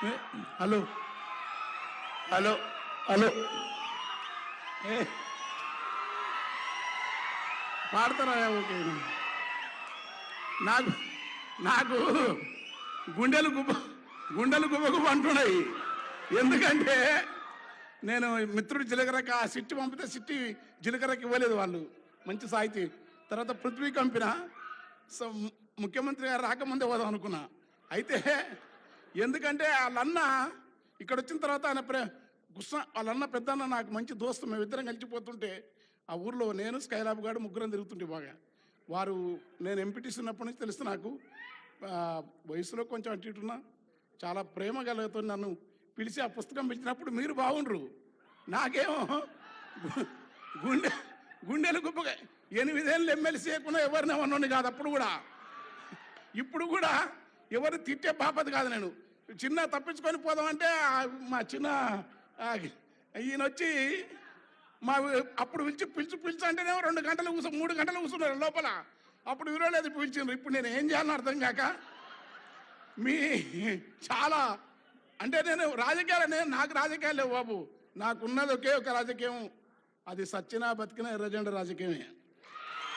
Hello hello hello పాడతారా? Okay. నాకు నాకు గుండెలు గుబ అంటున్నాయి. ఎందుకంటే నేను మిత్రుడు జీలకర్రకి ఆ సిట్టి పంపితే సిట్టి జీలకర్రకి ఇవ్వలేదు వాళ్ళు, మంచి సాహితీ. తర్వాత పృథ్వీ కంపిన ముఖ్యమంత్రి గారు రాకముందే పోదాం అనుకున్నా. అయితే ఎందుకంటే వాళ్ళన్న ఇక్కడ వచ్చిన తర్వాత ఆయన వాళ్ళన్న పెద్దన్న నాకు మంచి దోస్తు, మేమిద్దరం కలిసిపోతుంటే ఆ ఊర్లో నేను స్కైలాబ్ గారు ముగ్గురం తిరుగుతుంటే బాగా. వారు నేను ఎంపీటీసీ ఉన్నప్పటి నుంచి తెలుసు నాకు. వయసులో కొంచెం అటు ఇటున్నా, చాలా ప్రేమ కలుగుతుంది. నన్ను పిలిచి ఆ పుస్తకం పిలిచినప్పుడు మీరు బాగుండ్రు, నాకేమో గుండెలు గుప్పగా 8 ఏళ్ళు ఎమ్మెల్సీ చేయకుండా ఎవరిని ఏమన్నాను కాదు అప్పుడు కూడా. ఇప్పుడు కూడా ఎవరు తిట్టే పాపది కాదు. నేను చిన్న తప్పించుకొని పోదామంటే మా చిన్న ఈయన వచ్చి అప్పుడు పిలిచి అంటేనేమో 2 గంటలు 3 గంటలు కూర్చున్నారు లోపల. అప్పుడు విరోలేదు పిలిచిండ్రు. ఇప్పుడు నేను ఏం చేయాలని అర్థం కాక మీ చాలా అంటే నేను నాకు రాజకీయాలు లేవు బాబు. నాకున్నది ఒకే ఒక రాజకీయం, అది సచ్చినా బతికినా ఎర్రజెండా రాజకీయమే.